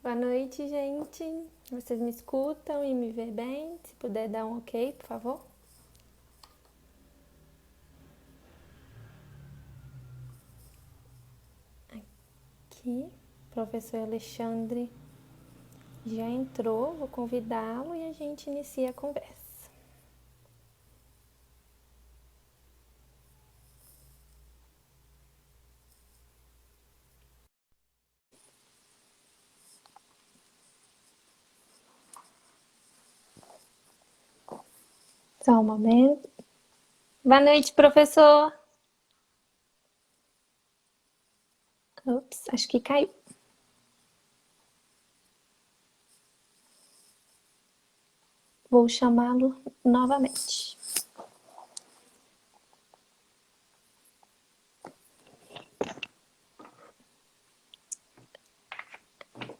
Boa noite, gente. Vocês me escutam e me vê bem? Se puder dar um ok, por favor. Aqui, professor Alexandre já entrou, vou convidá-lo e a gente inicia a conversa. Só um momento. Boa noite, professor. Ups, acho que caiu. Vou chamá-lo novamente.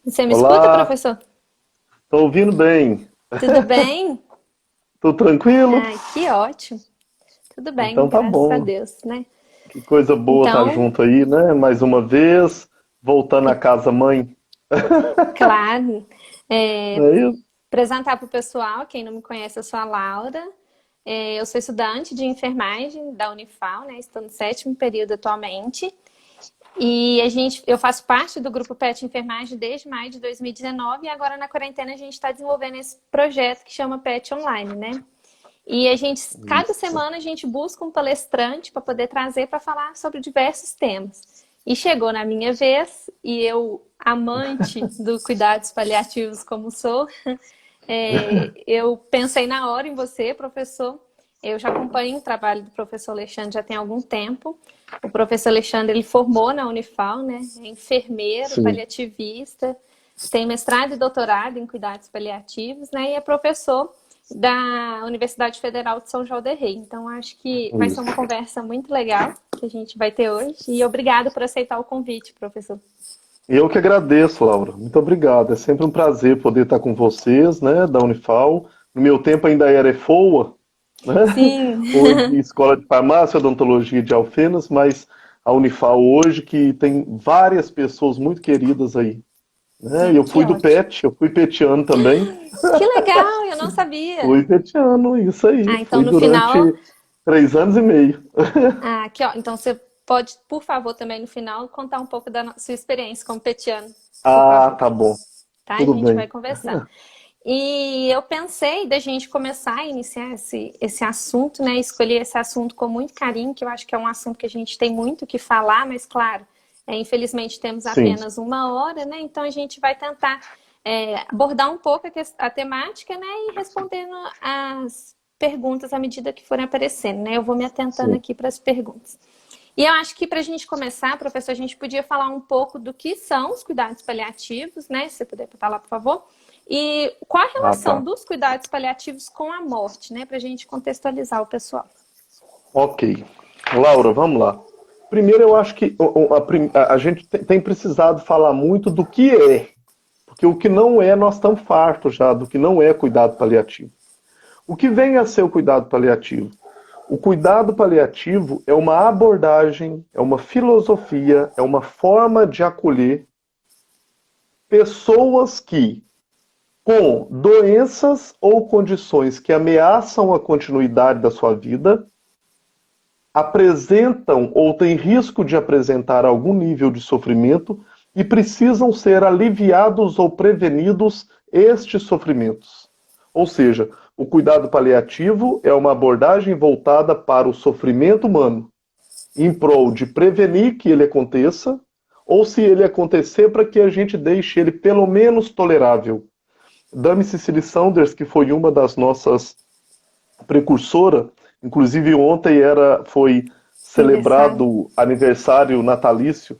Você me escuta, Olá, professor? tô ouvindo bem. Tudo bem? Tudo tranquilo? Ai, que ótimo. Tudo bem, Então tá graças a bom. Deus, né? Que coisa boa estar Então, junto aí, né? Mais uma vez, voltando à casa mãe. claro, é, Não é isso? apresentar para o pessoal, quem não me conhece, eu sou a Laura. Eu sou estudante de enfermagem da Unifal, né? Estou no 7º período atualmente. E eu faço parte do grupo PET Enfermagem desde maio de 2019 e agora na quarentena a gente está desenvolvendo esse projeto que chama PET Online, né? E cada Isso. semana a gente busca um palestrante para poder trazer para falar sobre diversos temas. E chegou na minha vez, e eu, amante do cuidados paliativos como sou, eu pensei na hora em você, professor. Eu já acompanho o trabalho do professor Alexandre já tem algum tempo. O professor Alexandre, ele formou na Unifal, né? É enfermeiro, Sim, paliativista, tem mestrado e doutorado em cuidados paliativos, né? E é professor da Universidade Federal de São João del Rei. Então, acho que vai ser uma isso. conversa muito legal que a gente vai ter hoje. E obrigado por aceitar o convite, professor. E eu que agradeço, Laura. Muito obrigado. É sempre um prazer poder estar com vocês, né? Da Unifal. No meu tempo ainda era EFOA, né? Sim, Hoje Escola de Farmácia e Odontologia de Alfenas, mas a Unifal hoje que tem várias pessoas muito queridas aí, né? E eu que fui do ótimo. PET, eu fui petiano também. Que legal, eu não sabia. Fui petiano, isso aí. Ah, então Fui no durante final, 3 anos e meio. aqui ó, então você pode, por favor, também no final contar um pouco da sua experiência como petiano, por Ah, favor, tá bom. tá? A Tudo gente vai bem. conversar. E eu pensei da gente começar a iniciar esse assunto, né? Escolhi esse assunto com muito carinho, que eu acho que é um assunto que a gente tem muito o que falar, mas claro, infelizmente temos Sim, apenas uma hora, né? Então a gente vai tentar abordar um pouco a temática, né? E respondendo as perguntas à medida que forem aparecendo, né? Eu vou me atentando sim. aqui para as perguntas. E eu acho que para a gente começar, professor, a gente podia falar um pouco do que são os cuidados paliativos, né? Se você puder botar lá, por favor. E qual a Ah, relação tá. dos cuidados paliativos com a morte, né? Para a gente contextualizar o pessoal. Ok. Laura, vamos lá. Primeiro, eu acho que a gente tem precisado falar muito do que é, porque o que não é, nós estamos fartos já do que não é cuidado paliativo. O que vem a ser o cuidado paliativo? O cuidado paliativo é uma abordagem, é uma filosofia, é uma forma de acolher pessoas que, com doenças ou condições que ameaçam a continuidade da sua vida, apresentam ou têm risco de apresentar algum nível de sofrimento e precisam ser aliviados ou prevenidos estes sofrimentos. Ou seja, o cuidado paliativo é uma abordagem voltada para o sofrimento humano, em prol de prevenir que ele aconteça, ou se ele acontecer, para que a gente deixe ele pelo menos tolerável. Dame Cecily Saunders, que foi uma das nossas precursoras, inclusive ontem foi Aniversário. celebrado aniversário natalício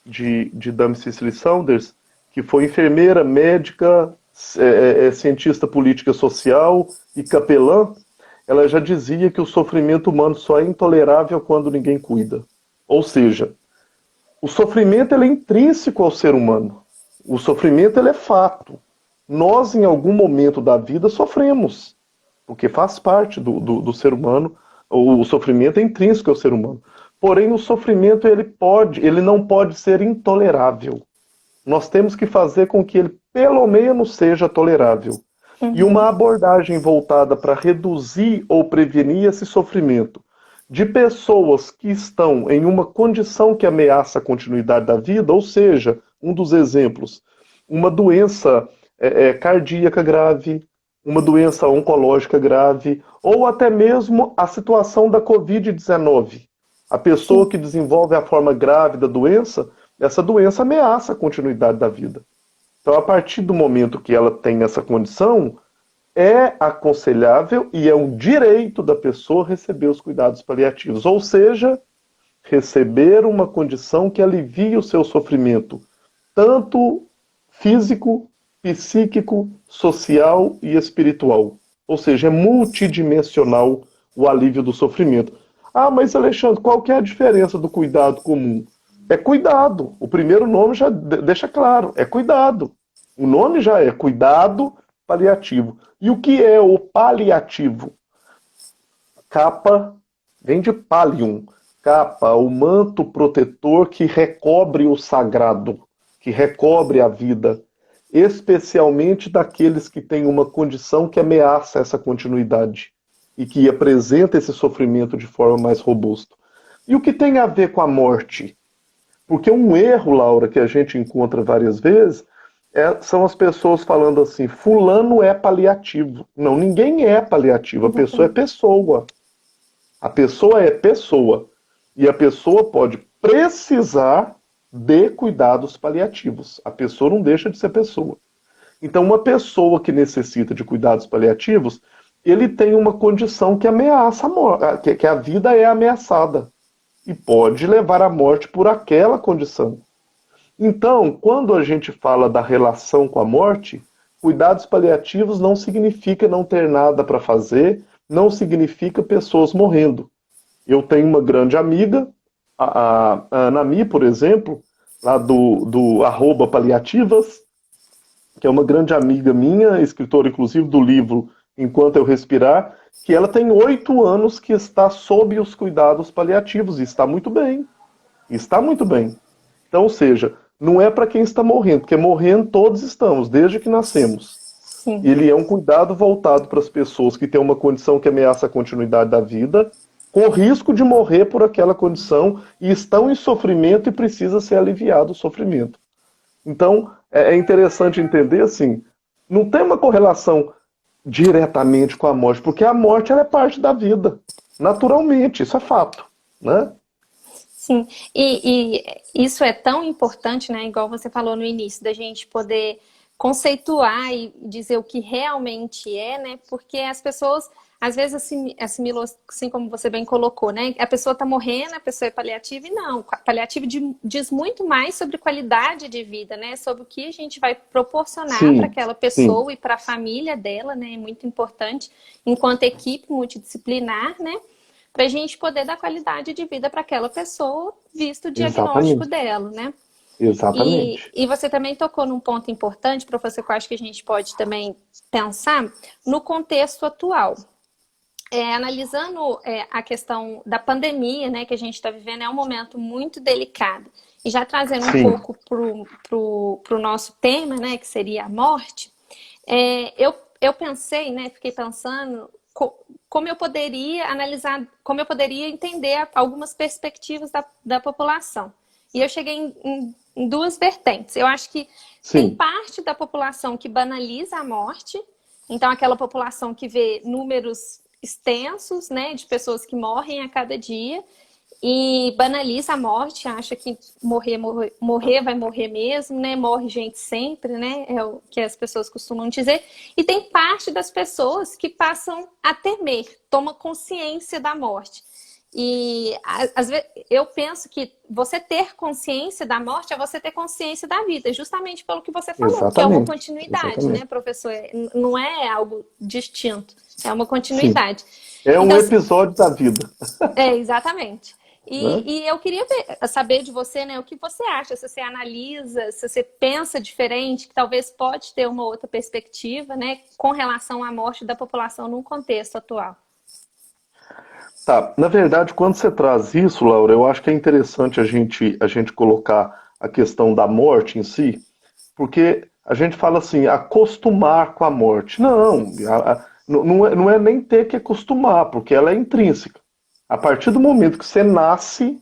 de Dame Cecily Saunders, que foi enfermeira, médica, cientista política social e capelã. Ela já dizia que o sofrimento humano só é intolerável quando ninguém cuida. Ou seja, o sofrimento ele é intrínseco ao ser humano. O sofrimento ele é fato. Nós, em algum momento da vida, sofremos, porque faz parte do ser humano. O sofrimento é intrínseco ao ser humano. Porém, o sofrimento ele não pode ser intolerável. nós temos que fazer com que ele pelo menos seja tolerável. E uma abordagem voltada para reduzir ou prevenir esse sofrimento de pessoas que estão em uma condição que ameaça a continuidade da vida, ou seja, um dos exemplos, uma doença cardíaca grave, uma doença oncológica grave, ou até mesmo a situação da Covid-19. A pessoa que desenvolve a forma grave da doença, essa doença ameaça a continuidade da vida. Então, a partir do momento que ela tem essa condição, é aconselhável e é um direito da pessoa receber os cuidados paliativos. Ou seja, receber uma condição que alivie o seu sofrimento, tanto físico, psíquico, social e espiritual. Ou seja, é multidimensional o alívio do sofrimento. Ah, mas Alexandre, qual que é a diferença do cuidado comum? É cuidado. O primeiro nome já deixa claro, é cuidado. O nome já é cuidado paliativo. E o que é o paliativo? Capa vem de pallium. Capa, o manto protetor que recobre o sagrado, que recobre a vida, especialmente daqueles que têm uma condição que ameaça essa continuidade e que apresenta esse sofrimento de forma mais robusta. E o que tem a ver com a morte? Porque um erro, Laura, que a gente encontra várias vezes, são as pessoas falando assim, fulano é paliativo. Não, ninguém é paliativo, a pessoa é pessoa. A pessoa é pessoa. E a pessoa pode precisar de cuidados paliativos. A pessoa não deixa de ser pessoa. Então, uma pessoa que necessita de cuidados paliativos, ele tem uma condição que ameaça a morte, que a vida é ameaçada. E pode levar à morte por aquela condição. Então, quando a gente fala da relação com a morte, cuidados paliativos não significa não ter nada para fazer, não significa pessoas morrendo. Eu tenho uma grande amiga, a Anami, por exemplo, lá do @paliativas, que é uma grande amiga minha, escritora inclusive do livro Enquanto Eu Respirar, que ela tem 8 anos que está sob os cuidados paliativos, e está muito bem. Está muito bem. Então, ou seja, não é para quem está morrendo, porque morrendo todos estamos, desde que nascemos. Sim. Ele é um cuidado voltado para as pessoas que têm uma condição que ameaça a continuidade da vida, com risco de morrer por aquela condição, e estão em sofrimento e precisa ser aliviado o sofrimento. Então, é interessante entender assim, não tem uma correlação diretamente com a morte, porque a morte ela é parte da vida, naturalmente, isso é fato, né? Sim, e isso é tão importante, né? Igual você falou no início, da gente poder conceituar e dizer o que realmente é, né? Porque as pessoas, às vezes, assimilou, assim como você bem colocou, né? A pessoa está morrendo, a pessoa é paliativa, e não. Paliativo diz muito mais sobre qualidade de vida, né? Sobre o que a gente vai proporcionar para aquela pessoa e para a família dela, né? É muito importante, enquanto equipe multidisciplinar, né? Para a gente poder dar qualidade de vida para aquela pessoa, visto o diagnóstico dela, né? Exatamente. E você também tocou num ponto importante, professor, que eu acho que a gente pode também pensar no contexto atual. Analisando a questão da pandemia, né, que a gente está vivendo, é um momento muito delicado. E já trazendo um pouco para o nosso tema, né, que seria a morte, eu pensei, né, fiquei pensando como eu poderia analisar, como eu poderia entender algumas perspectivas da população. E eu cheguei em duas vertentes. Eu acho que tem parte da população que banaliza a morte, então aquela população que vê números extensos, né, de pessoas que morrem a cada dia e banaliza a morte, acha que morrer vai morrer mesmo, né? Morre gente sempre, né? É o que as pessoas costumam dizer. E tem parte das pessoas que passam a temer, tomam consciência da morte. E às vezes eu penso que você ter consciência da morte é você ter consciência da vida, justamente pelo que você falou, que é uma continuidade, né, professor? Não é algo distinto, é uma continuidade. É um episódio da vida. Exatamente. E eu queria saber de você, né, o que você acha, se você analisa, se você pensa diferente, que talvez pode ter uma outra perspectiva, né, com relação à morte da população num contexto atual. Tá, na verdade, quando você traz isso, Laura, eu acho que é interessante a gente colocar a questão da morte em si, Porque a gente fala assim, acostumar com a morte. Não, não é nem ter que acostumar, porque ela é intrínseca. A partir do momento que você nasce,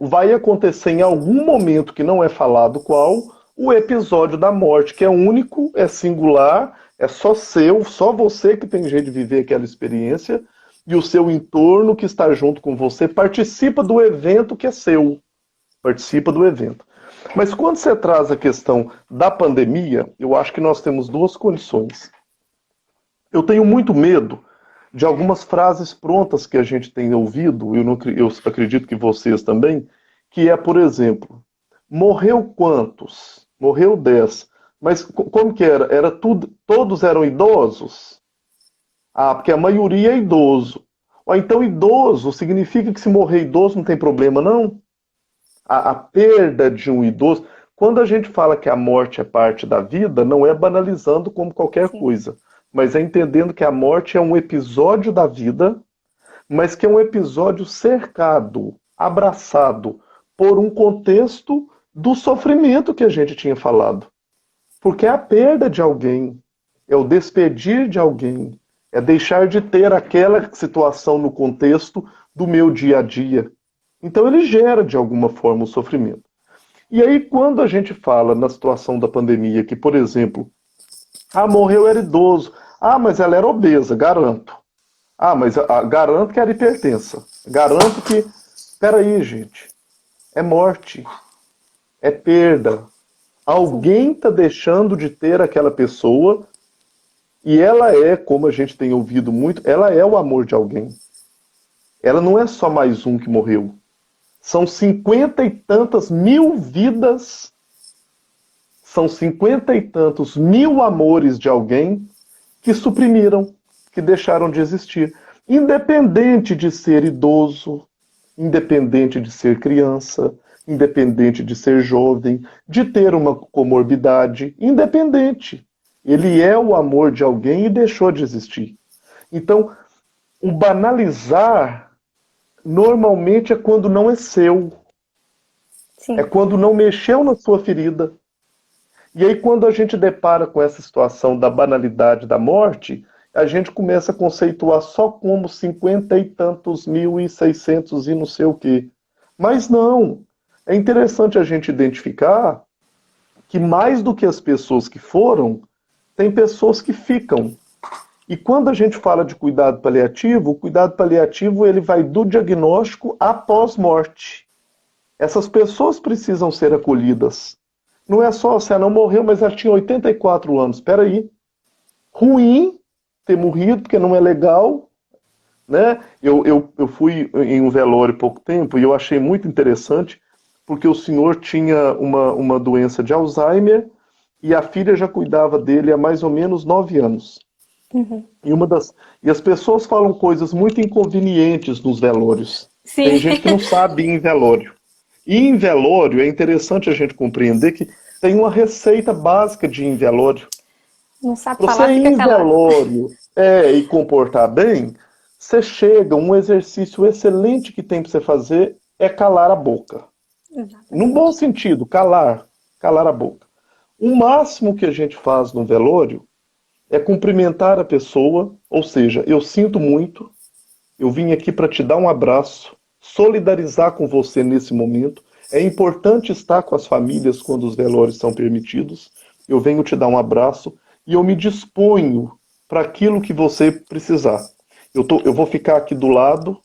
vai acontecer em algum momento que não é falado qual, o episódio da morte, que é único, é singular, é só seu, só você que tem jeito de viver aquela experiência, e o seu entorno que está junto com você participa do evento que é seu. Participa do evento. Mas quando você traz a questão da pandemia, eu acho que nós temos duas condições. Eu tenho muito medo de algumas frases prontas que a gente tem ouvido, eu acredito que vocês também, que é, por exemplo, morreu quantos? Morreu 10. Mas como que era? Era tudo, todos eram idosos? Ah, porque a maioria é idoso. Ou então idoso significa que se morrer idoso não tem problema, não? A perda de um idoso. Quando a gente fala que a morte é parte da vida, não é banalizando como qualquer Sim. coisa, mas é entendendo que a morte é um episódio da vida, mas que é um episódio cercado, abraçado por um contexto do sofrimento que a gente tinha falado. Porque é a perda de alguém, é o despedir de alguém, é deixar de ter aquela situação no contexto do meu dia a dia. Então ele gera, de alguma forma, o sofrimento. E aí, quando a gente fala na situação da pandemia, que, por exemplo, morreu, era idoso. Mas ela era obesa, garanto. Mas garanto que era hipertensa. Garanto que... Peraí, gente. É morte. É perda. Alguém está deixando de ter aquela pessoa e ela é, como a gente tem ouvido muito, ela é o amor de alguém. Ela não é só mais um que morreu. São 50 e tantas mil vidas, são 50 e tantos mil amores de alguém que suprimiram, que deixaram de existir. Independente de ser idoso, independente de ser criança, independente de ser jovem, de ter uma comorbidade, independente. Ele é o amor de alguém e deixou de existir. Então, o banalizar normalmente é quando não é seu. Sim. É quando não mexeu na sua ferida. E aí, quando a gente depara com essa situação da banalidade da morte, a gente começa a conceituar só como 50 e tantos mil e 600 e não sei o quê. Mas não. É interessante a gente identificar que mais do que as pessoas que foram, tem pessoas que ficam. E quando a gente fala de cuidado paliativo, o cuidado paliativo ele vai do diagnóstico após morte. Essas pessoas precisam ser acolhidas. Não é só, você não morreu, mas ela tinha 84 anos. Espera aí. Ruim ter morrido, porque não é legal. Né? Eu fui em um velório há pouco tempo e eu achei muito interessante, porque o senhor tinha uma doença de Alzheimer e a filha já cuidava dele há mais ou menos 9 anos. Uhum. E as pessoas falam coisas muito inconvenientes nos velórios. Sim. Tem gente que não sabe ir em velório. E em velório é interessante a gente compreender que tem uma receita básica de ir em velório. Não sabe Para falar, você ir fica em calado. velório e comportar bem, você chega, um exercício excelente que tem para você fazer é calar a boca. Exatamente. Num bom sentido, calar a boca. O máximo que a gente faz no velório é cumprimentar a pessoa, ou seja, eu sinto muito, eu vim aqui para te dar um abraço, solidarizar com você nesse momento. É importante estar com as famílias quando os velórios são permitidos. Eu venho te dar um abraço e eu me disponho para aquilo que você precisar. Eu vou ficar aqui do lado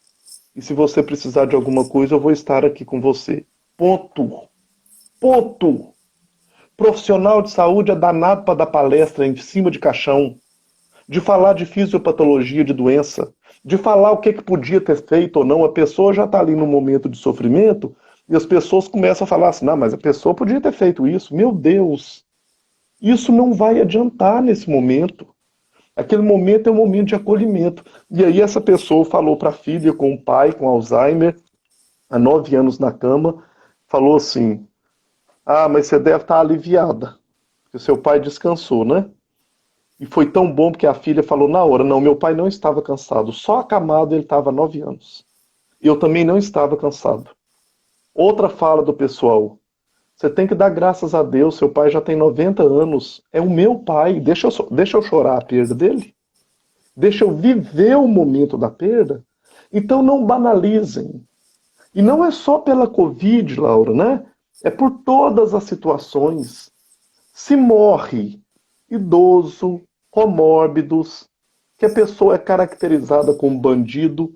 e se você precisar de alguma coisa, eu vou estar aqui com você. Ponto. Ponto. Profissional de saúde é danado para dar palestra em cima de caixão, de falar de fisiopatologia de doença, de falar o que podia ter feito ou não. A pessoa já está ali no momento de sofrimento e as pessoas começam a falar assim, não, mas a pessoa podia ter feito isso. Meu Deus, isso não vai adiantar nesse momento. Aquele momento é um momento de acolhimento. E aí essa pessoa falou para a filha com o pai, com Alzheimer, há 9 anos na cama, falou assim, mas você deve estar aliviada, porque seu pai descansou, né? E foi tão bom porque a filha falou na hora, não, meu pai não estava cansado, só acamado ele estava há 9 anos. Eu também não estava cansado. Outra fala do pessoal, Você tem que dar graças a Deus, seu pai já tem 90 anos, é o meu pai, deixa eu chorar a perda dele, deixa eu viver o momento da perda. Então não banalizem. E não é só pela Covid, Laura, né? É por todas as situações. Se morre idoso, comórbidos, que a pessoa é caracterizada como bandido,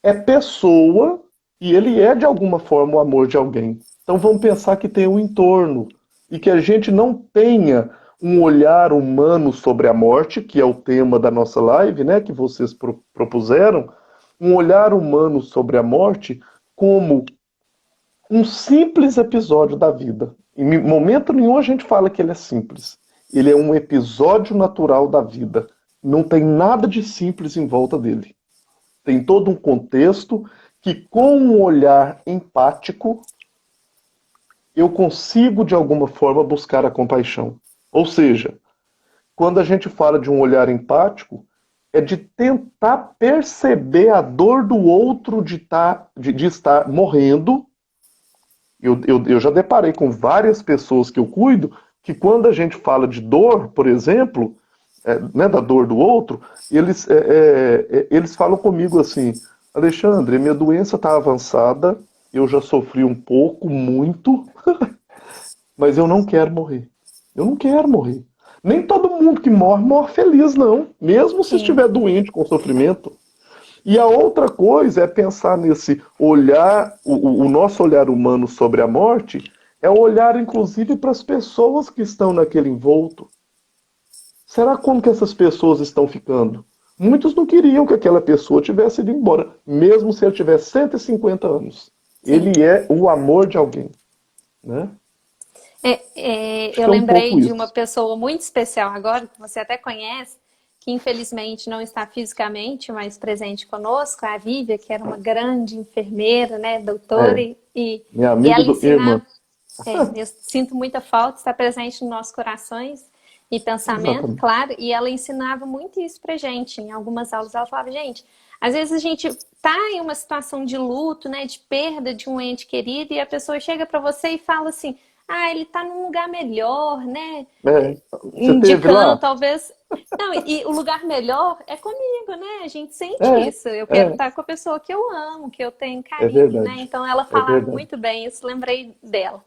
é pessoa e ele é de alguma forma o amor de alguém. Então vamos pensar que tem um entorno e que a gente não tenha um olhar humano sobre a morte, que é o tema da nossa live, né, que vocês propuseram, um olhar humano sobre a morte como um simples episódio da vida. Em momento nenhum a gente fala que ele é simples. Ele é um episódio natural da vida. Não tem nada de simples em volta dele. Tem todo um contexto que, com um olhar empático, eu consigo, de alguma forma, buscar a compaixão. Ou seja, quando a gente fala de um olhar empático, é de tentar perceber a dor do outro de estar morrendo. Eu já deparei com várias pessoas que eu cuido, que quando a gente fala de dor, por exemplo, né, da dor do outro, eles falam comigo assim, Alexandre, minha doença está avançada, eu já sofri um pouco, muito, mas eu não quero morrer. Eu não quero morrer. Nem todo mundo que morre, morre feliz, não. Mesmo se Sim. estiver doente com sofrimento. E a outra coisa é pensar nesse olhar, o nosso olhar humano sobre a morte, é o olhar inclusive para as pessoas que estão naquele envolto. Será como que essas pessoas estão ficando? Muitos não queriam que aquela pessoa tivesse ido embora, mesmo se ele tivesse 150 anos. Sim. Ele é o amor de alguém, né? Acho Eu que é um lembrei pouco de uma isso. pessoa muito especial agora, que você até conhece, que infelizmente não está fisicamente mais presente conosco, a Vívia, que era uma grande enfermeira, né, doutora, É, minha e amiga ela do irmã. ensinava, eu sinto muita falta, está presente nos nossos corações e pensamento, Exatamente. claro, e ela ensinava muito isso pra gente. Em algumas aulas ela falava, gente, às vezes a gente tá em uma situação de luto, né, de perda de um ente querido, e a pessoa chega para você e fala assim, ah, ele tá num lugar melhor, né? É, você teve Indicando, lá? talvez. Não, e o lugar melhor é comigo, né? A gente sente É, isso. Eu quero é, estar com a pessoa que eu amo, que eu tenho é carinho, né? verdade. Então ela É falava verdade. muito bem isso, lembrei dela.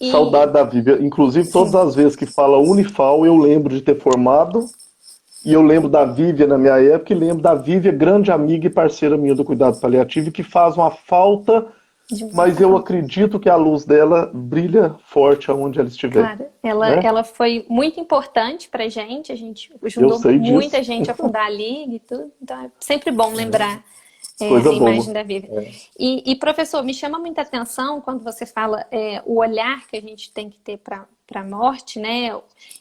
Saudade E da Vivian. Inclusive, todas sim, as vezes que fala Unifal, eu lembro de ter formado. E eu lembro da Vivian na minha época e lembro da Vivian, grande amiga e parceira minha do cuidado paliativo, que faz uma falta, de mas muita eu falta. acredito que a luz dela brilha forte aonde ela estiver, Claro, né? ela foi muito importante pra gente, a gente Eu ajudou sei muita disso. gente a fundar a Liga e tudo, então é sempre bom lembrar a Coisa imagem boa. da Vivian. Professor, me chama muita atenção quando você fala o olhar que a gente tem que ter para a morte, né?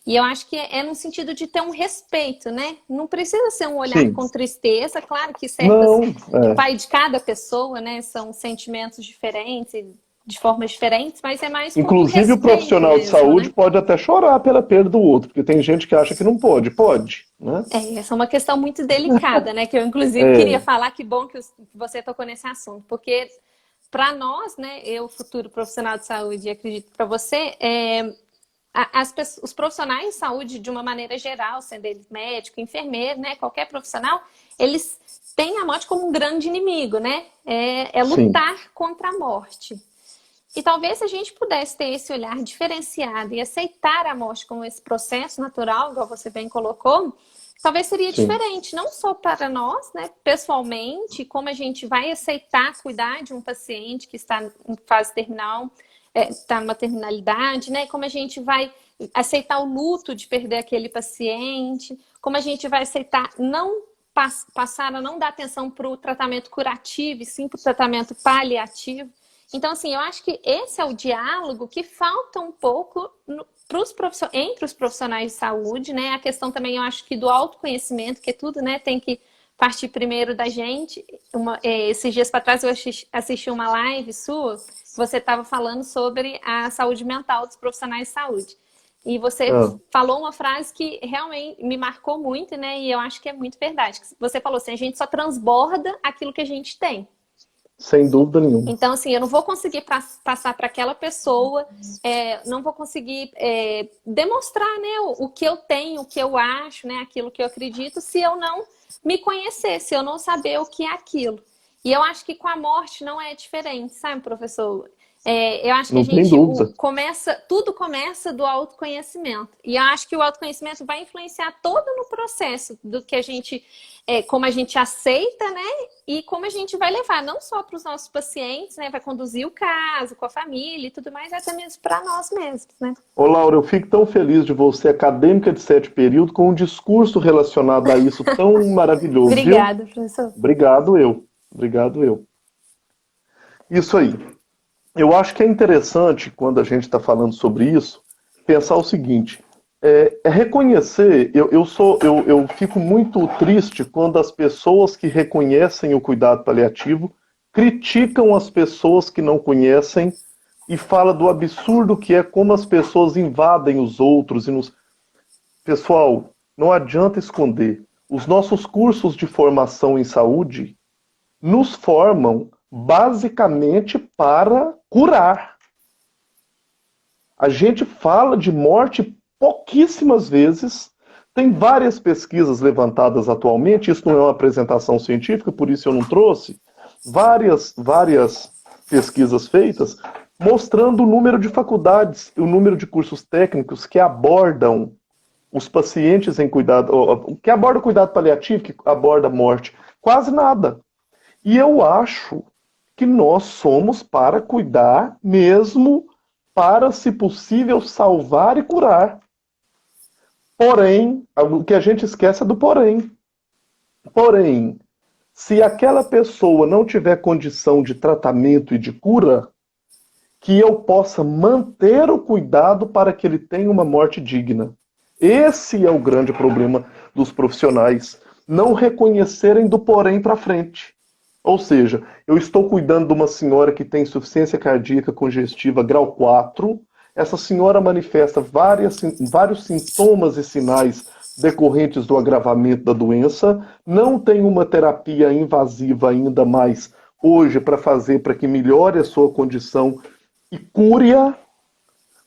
E eu acho que é no sentido de ter um respeito, né? Não precisa ser um olhar Sim. com tristeza, claro que Não, pai de cada pessoa, né? São sentimentos diferentes, de formas diferentes, mas é mais com um inclusive o respeito profissional de mesmo, saúde né? pode até chorar pela perda do outro, porque tem gente que acha que não pode. Pode, né? Essa é uma questão muito delicada, né? Que eu, inclusive, queria É, falar, que bom que você tocou nesse assunto, porque para nós, né, eu, futuro profissional de saúde, e acredito para você, os profissionais de saúde, de uma maneira geral, sendo ele médico, enfermeiro, né, qualquer profissional, eles têm a morte como um grande inimigo, né? É sim, lutar contra a morte. E talvez se a gente pudesse ter esse olhar diferenciado e aceitar a morte como esse processo natural, igual você bem colocou, talvez seria sim, diferente, não só para nós, né, pessoalmente, como a gente vai aceitar cuidar de um paciente que está em fase terminal, está numa terminalidade, né, como a gente vai aceitar o luto de perder aquele paciente, como a gente vai aceitar não passar a não dar atenção para o tratamento curativo e sim para o tratamento paliativo. Então, assim, eu acho que esse é o diálogo que falta um pouco entre os profissionais de saúde, né? A questão também, eu acho que do autoconhecimento, que tudo, né, tem que partir primeiro da gente. Esses dias para trás eu assisti uma live sua, você estava falando sobre a saúde mental dos profissionais de saúde. E você ah, falou uma frase que realmente me marcou muito, né? E eu acho que é muito verdade. Você falou assim, a gente só transborda aquilo que a gente tem. Sem dúvida nenhuma. Então, assim, eu não vou conseguir passar para aquela pessoa, não vou conseguir demonstrar, né, o que eu tenho, o que eu acho, né, aquilo que eu acredito, se eu não me conhecer, se eu não saber o que é aquilo. E eu acho que com a morte não é diferente, sabe, professor? Eu acho que Não tem dúvida. tudo começa do autoconhecimento. E eu acho que o autoconhecimento vai influenciar todo no processo do que a gente, como a gente aceita, né? E como a gente vai levar, não só para os nossos pacientes, né? Vai conduzir o caso com a família e tudo mais, até mesmo para nós mesmos, né? Ô, Laura, eu fico tão feliz de você, acadêmica de 7º período, com um discurso relacionado a isso tão maravilhoso, viu? Obrigada, professor. Obrigado eu. Obrigado eu. Isso aí. Eu acho que é interessante, quando a gente está falando sobre isso, pensar o seguinte: reconhecer. Eu fico muito triste quando as pessoas que reconhecem o cuidado paliativo criticam as pessoas que não conhecem e fala do absurdo que é como as pessoas invadem os outros e nos. Pessoal, não adianta esconder. Os nossos cursos de formação em saúde nos formam basicamente para curar. A gente fala de morte pouquíssimas vezes. Tem várias pesquisas levantadas atualmente, isso não é uma apresentação científica, por isso eu não trouxe. Várias pesquisas feitas mostrando o número de faculdades e o número de cursos técnicos que abordam os pacientes em cuidado, que abordam cuidado paliativo, que aborda a morte. Quase nada. E eu acho que nós somos para cuidar mesmo para, se possível, salvar e curar. Porém, o que a gente esquece é do porém. Porém, se aquela pessoa não tiver condição de tratamento e de cura, que eu possa manter o cuidado para que ele tenha uma morte digna. Esse é o grande problema dos profissionais, não reconhecerem do porém para frente. Ou seja, eu estou cuidando de uma senhora que tem insuficiência cardíaca congestiva grau 4. Essa senhora manifesta vários sintomas e sinais decorrentes do agravamento da doença. Não tem uma terapia invasiva ainda mais hoje para fazer para que melhore a sua condição e cure-a,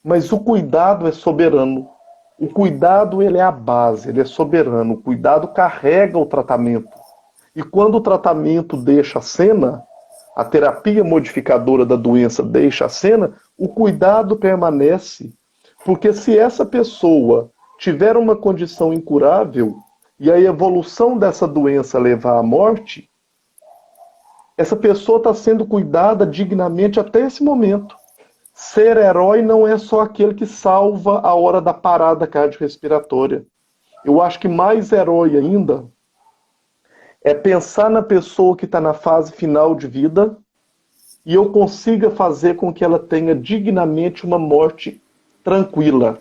mas o cuidado é soberano. O cuidado, ele é a base, ele é soberano. O cuidado carrega o tratamento. E quando o tratamento deixa a cena, a terapia modificadora da doença deixa a cena, o cuidado permanece. Porque se essa pessoa tiver uma condição incurável e a evolução dessa doença levar à morte, essa pessoa está sendo cuidada dignamente até esse momento. Ser herói não é só aquele que salva a hora da parada cardiorrespiratória. Eu acho que mais herói ainda é pensar na pessoa que está na fase final de vida e eu consiga fazer com que ela tenha dignamente uma morte tranquila.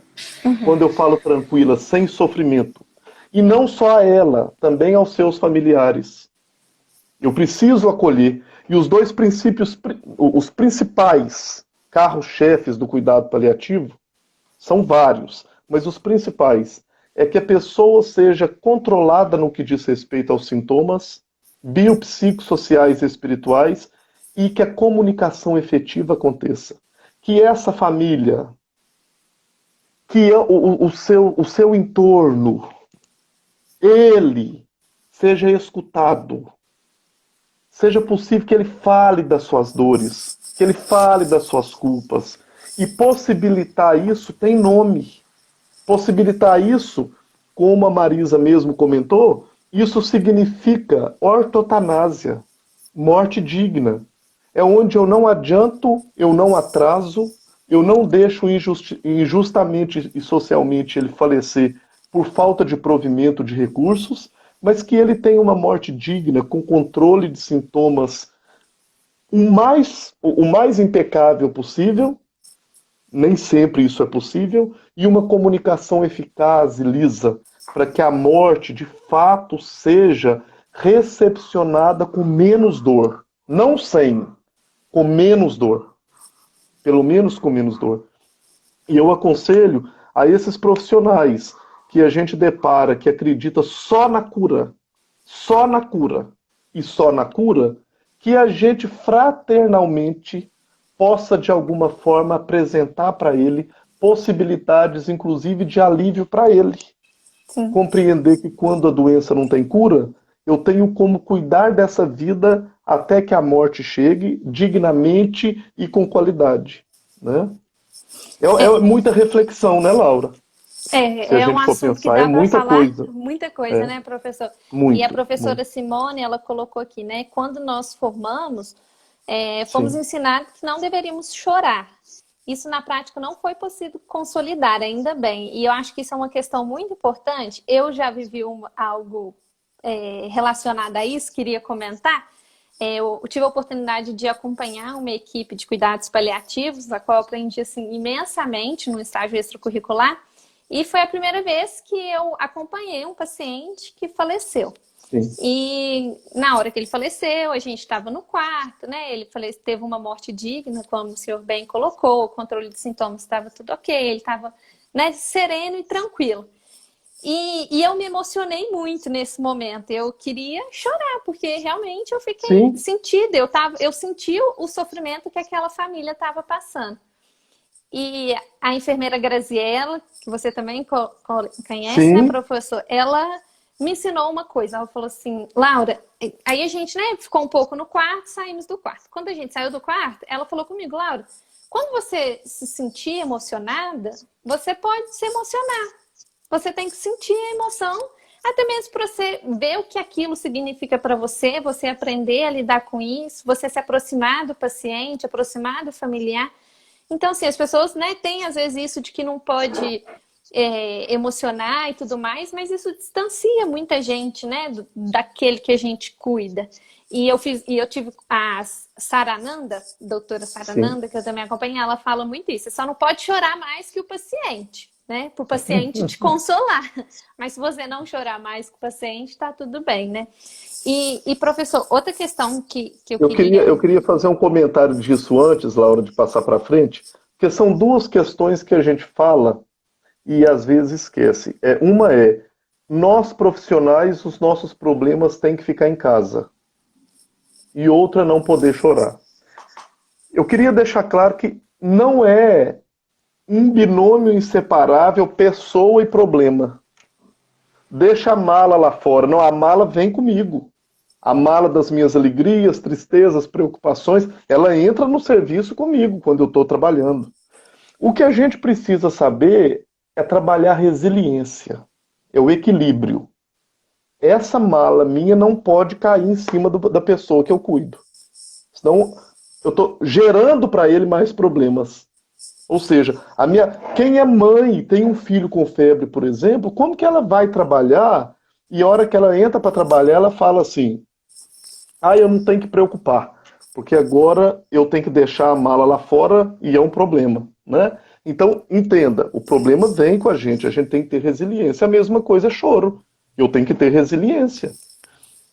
Quando eu falo tranquila, sem sofrimento. E não só a ela, também aos seus familiares. Eu preciso acolher. E os dois princípios, os principais carros-chefes do cuidado paliativo, são vários, mas os principais é que a pessoa seja controlada no que diz respeito aos sintomas biopsicossociais e espirituais e que a comunicação efetiva aconteça. Que essa família, que o seu entorno, ele seja escutado. Seja possível que ele fale das suas dores, que ele fale das suas culpas. E possibilitar isso tem nome. Possibilitar isso, como a Marisa mesmo comentou, isso significa ortotanásia, morte digna. É onde eu não adianto, eu não atraso, eu não deixo injustamente e socialmente ele falecer por falta de provimento de recursos, mas que ele tenha uma morte digna, com controle de sintomas o mais impecável possível. Nem sempre isso é possível, e uma comunicação eficaz e lisa, para que a morte, de fato, seja recepcionada com menos dor. Não sem, com menos dor. Pelo menos com menos dor. E eu aconselho a esses profissionais que a gente depara, que acredita só na cura, e só na cura, que a gente fraternalmente possa, de alguma forma, apresentar para ele possibilidades, inclusive, de alívio para ele. Sim. Compreender que quando a doença não tem cura, eu tenho como cuidar dessa vida até que a morte chegue, dignamente e com qualidade. Né? É muita reflexão, né, Laura? Se a É um gente for assunto que pensar, é dá para muita falar coisa. muita coisa, É, né, professor? E a muito, professora muito. Simone, ela colocou aqui, né? Quando nós formamos, fomos Sim, ensinados que não deveríamos chorar. Isso na prática não foi possível consolidar, ainda bem. E eu acho que isso é uma questão muito importante. Eu já vivi algo relacionado a isso, queria comentar. Eu tive a oportunidade de acompanhar uma equipe de cuidados paliativos, a qual eu aprendi assim, imensamente no estágio extracurricular. E foi a primeira vez que eu acompanhei um paciente que faleceu. sim. E na hora que ele faleceu, a gente estava no quarto, né? Ele teve uma morte digna, como o senhor bem colocou, o controle de sintomas estava tudo ok, ele estava, né, sereno e tranquilo. E eu me emocionei muito nesse momento. Eu queria chorar, porque realmente eu fiquei Sim, sentida. Eu senti o sofrimento que aquela família estava passando. E a enfermeira Graziella, que você também conhece, né, sim, professor? Ela me ensinou uma coisa. Ela falou assim, Laura, aí a gente, né, ficou um pouco no quarto, saímos do quarto. Quando a gente saiu do quarto, ela falou comigo, Laura, quando você se sentir emocionada, você pode se emocionar. Você tem que sentir a emoção, até mesmo para você ver o que aquilo significa para você, você aprender a lidar com isso, você se aproximar do paciente, aproximar do familiar. Então, assim, as pessoas, né, têm às vezes isso de que não pode emocionar e tudo mais, mas isso distancia muita gente, né, daquele que a gente cuida. E eu tive a Sarananda, doutora sim. Sarananda, que eu também acompanhei, ela fala muito isso. Você só não pode chorar mais que o paciente, né? Para o paciente te consolar. Mas se você não chorar mais que o paciente, tá tudo bem, né? E professor, outra questão que eu Eu queria. queria fazer um comentário disso antes, Laura, de passar para frente, porque são duas questões que a gente fala e às vezes esquece. Uma é, nós profissionais, os nossos problemas têm que ficar em casa. E outra é não poder chorar. Eu queria deixar claro que não é um binômio inseparável pessoa e problema. Deixa a mala lá fora. Não, a mala vem comigo. A mala das minhas alegrias, tristezas, preocupações, ela entra no serviço comigo quando eu estou trabalhando. O que a gente precisa saber é trabalhar resiliência, é o equilíbrio. Essa mala minha não pode cair em cima da pessoa que eu cuido. Senão eu estou gerando para ele mais problemas. Ou seja, quem é mãe e tem um filho com febre, por exemplo, como que ela vai trabalhar e a hora que ela entra para trabalhar, ela fala assim: ah, eu não tenho que preocupar, porque agora eu tenho que deixar a mala lá fora e é um problema, né? Então, entenda, o problema vem com a gente tem que ter resiliência. A mesma coisa é choro. Eu tenho que ter resiliência.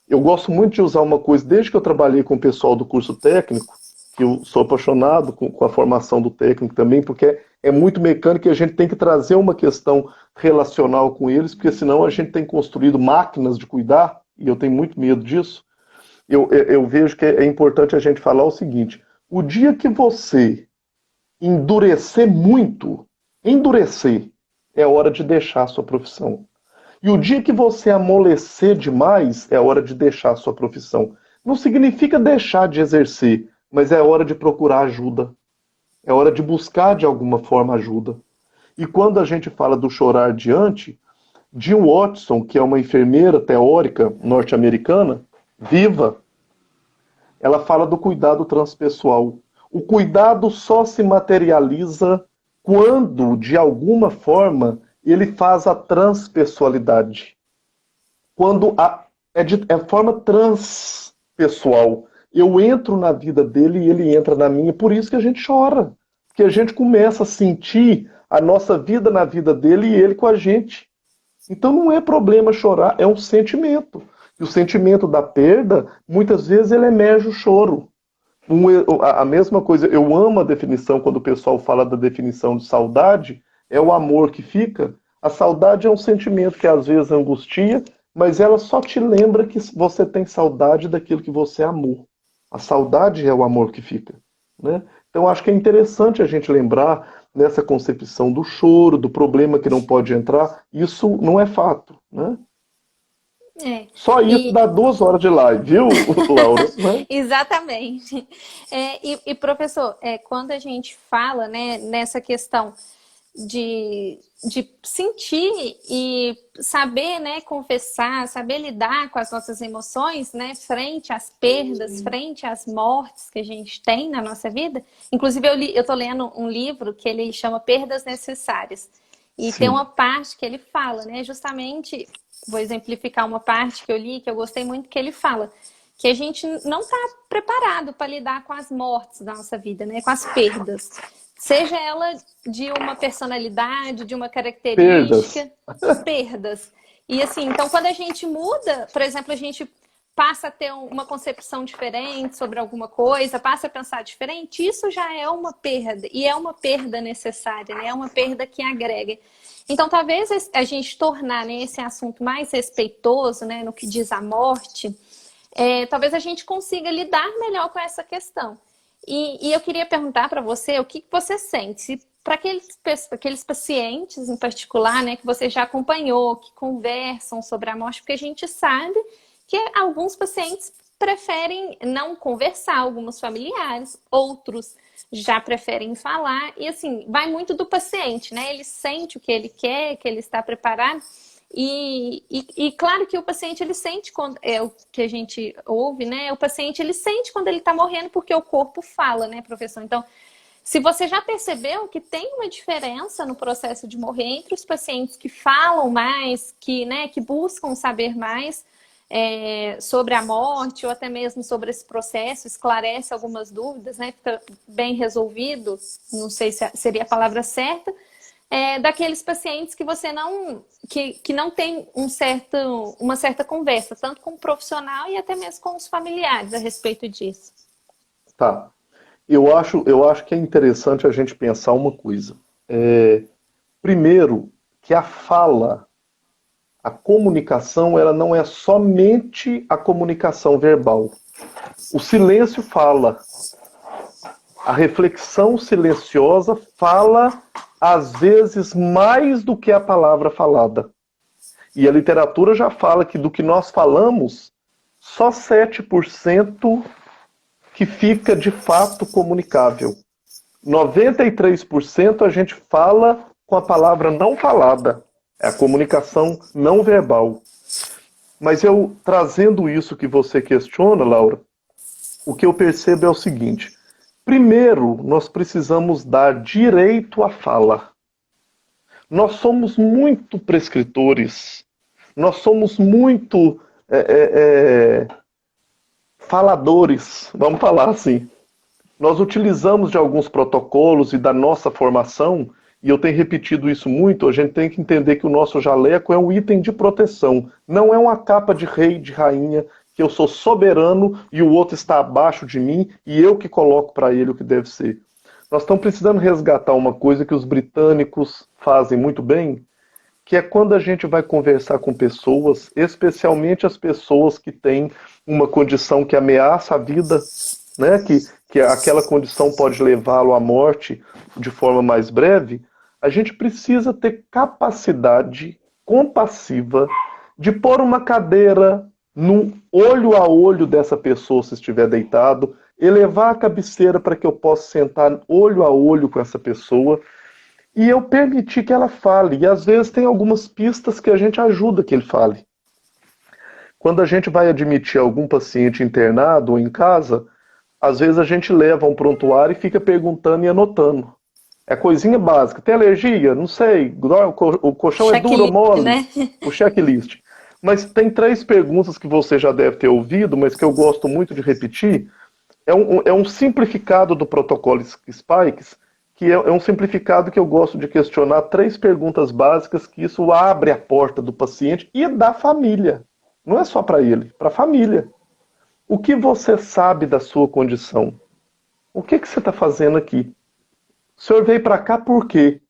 Eu gosto muito de usar uma coisa, desde que eu trabalhei com o pessoal do curso técnico, que eu sou apaixonado com a formação do técnico também, porque é muito mecânico e a gente tem que trazer uma questão relacional com eles, porque senão a gente tem construído máquinas de cuidar, e eu tenho muito medo disso. Eu vejo que é importante a gente falar o seguinte: o dia que você endurecer muito, endurecer, é hora de deixar a sua profissão. E o dia que você amolecer demais, é hora de deixar a sua profissão. Não significa deixar de exercer, mas é hora de procurar ajuda. É hora de buscar de alguma forma ajuda. E quando a gente fala do chorar diante, Jill Watson, que é uma enfermeira teórica norte-americana, viva, ela fala do cuidado transpessoal. O cuidado só se materializa quando, de alguma forma, ele faz a transpessoalidade. Quando é forma transpessoal. Eu entro na vida dele e ele entra na minha. Por isso que a gente chora. Porque a gente começa a sentir a nossa vida na vida dele e ele com a gente. Então não é problema chorar, é um sentimento. E o sentimento da perda, muitas vezes ele emerge o choro. A mesma coisa, eu amo a definição, quando o pessoal fala da definição de saudade, é o amor que fica. A saudade é um sentimento que às vezes angustia, mas ela só te lembra que você tem saudade daquilo que você amou. A saudade é o amor que fica, né? Então acho que é interessante a gente lembrar nessa concepção do choro, do problema que não pode entrar. Isso não é fato, né? É. Só isso E dá 2 horas de live, viu, Laura? Né? exatamente. Professor, quando a gente fala, né, nessa questão de sentir e saber, né, confessar, saber lidar com as nossas emoções, né, frente às perdas, frente às mortes que a gente tem na nossa vida. Inclusive, eu tô lendo um livro que ele chama Perdas Necessárias. E tem uma Sim, parte que ele fala, né, justamente, vou exemplificar uma parte que eu li, que eu gostei muito, que ele fala que a gente não está preparado para lidar com as mortes da nossa vida, né, com as perdas. Seja ela de uma personalidade, de uma perdas. característica, perdas. E assim, então quando a gente muda, por exemplo, a gente passa a ter uma concepção diferente sobre alguma coisa, passa a pensar diferente, isso já é uma perda. E é uma perda necessária, né? É uma perda que agrega. Então, talvez a gente tornar, né, esse assunto mais respeitoso, né, no que diz a morte, talvez a gente consiga lidar melhor com essa questão. E eu queria perguntar para você o que você sente para aqueles pacientes em particular, né, que você já acompanhou, que conversam sobre a morte, porque a gente sabe que alguns pacientes preferem não conversar, alguns familiares, outros já preferem falar, e assim, vai muito do paciente, né? Ele sente o que ele quer, que ele está preparado, e claro que o paciente ele sente quando é o que a gente ouve, né? O paciente ele sente quando ele está morrendo porque o corpo fala, né, professor? Então, se você já percebeu que tem uma diferença no processo de morrer entre os pacientes que falam mais, que, né, que buscam saber mais sobre a morte ou até mesmo sobre esse processo, esclarece algumas dúvidas, né? Fica bem resolvido, não sei se seria a palavra certa. Daqueles pacientes que você não que não tem uma certa conversa, tanto com o profissional e até mesmo com os familiares a respeito disso. Tá. Eu acho que é interessante a gente pensar uma coisa. Primeiro, que a fala, a comunicação, ela não é somente a comunicação verbal. O silêncio fala. A reflexão silenciosa fala, às vezes, mais do que a palavra falada. E a literatura já fala que do que nós falamos, só 7% que fica de fato comunicável. 93% a gente fala com a palavra não falada. É a comunicação não verbal. Mas eu, trazendo isso que você questiona, Laura, o que eu percebo é o seguinte. Primeiro, nós precisamos dar direito à fala. Nós somos muito prescritores. Nós somos muito faladores, vamos falar assim. Nós utilizamos de alguns protocolos e da nossa formação, e eu tenho repetido isso muito, a gente tem que entender que o nosso jaleco é um item de proteção, não é uma capa de rei, de rainha, que eu sou soberano e o outro está abaixo de mim e eu que coloco para ele o que deve ser. Nós estamos precisando resgatar uma coisa que os britânicos fazem muito bem, que é quando a gente vai conversar com pessoas, especialmente as pessoas que têm uma condição que ameaça a vida, né, que aquela condição pode levá-lo à morte de forma mais breve, a gente precisa ter capacidade compassiva de pôr uma cadeira no olho a olho dessa pessoa se estiver deitado, elevar a cabeceira para que eu possa sentar olho a olho com essa pessoa e eu permitir que ela fale. E às vezes tem algumas pistas que a gente ajuda que ele fale. Quando a gente vai admitir algum paciente internado ou em casa, às vezes a gente leva um prontuário e fica perguntando e anotando. É coisinha básica. Tem alergia? Não sei. O colchão é duro ou Checklist, mole? né? O checklist. Mas tem 3 perguntas que você já deve ter ouvido, mas que eu gosto muito de repetir. É um simplificado do protocolo Spikes, que é um simplificado que eu gosto de questionar 3 perguntas básicas, que isso abre a porta do paciente e da família. Não é só para ele, para a família. O que você sabe da sua condição? O que você está fazendo aqui? O senhor veio para cá por quê?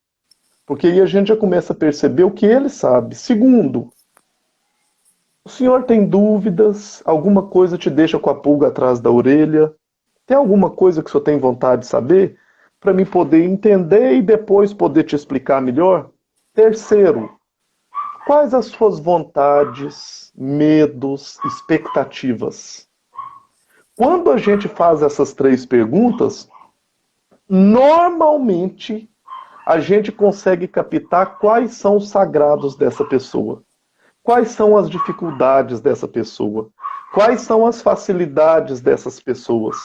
Porque aí a gente já começa a perceber o que ele sabe. Segundo, O senhor tem dúvidas? Alguma coisa te deixa com a pulga atrás da orelha? Tem alguma coisa que o senhor tem vontade de saber? Para mim poder entender e depois poder te explicar melhor? Terceiro, quais as suas vontades, medos, expectativas? Quando a gente faz essas três perguntas, normalmente a gente consegue captar quais são os sagrados dessa pessoa. Quais são as dificuldades dessa pessoa? Quais são as facilidades dessas pessoas?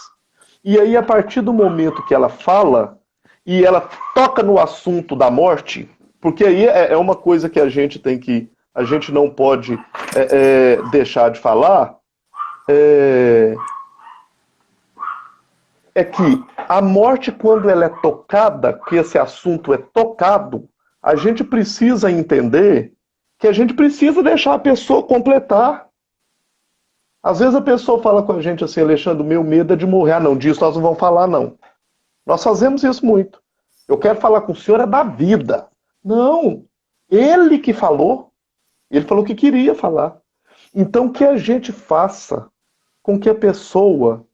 E aí, a partir do momento que ela fala e ela toca no assunto da morte, porque aí é uma coisa que a gente tem que, a gente não pode deixar de falar, é que a morte, quando ela é tocada, que esse assunto é tocado, a gente precisa entender que a gente precisa deixar a pessoa completar. Às vezes a pessoa fala com a gente assim, Alexandre, o meu medo é de morrer. Ah, não, disso nós não vamos falar, não. Nós fazemos isso muito. Eu quero falar com o senhor é da vida. Não, ele que falou. Ele falou que queria falar. Então, que a gente faça com que a pessoa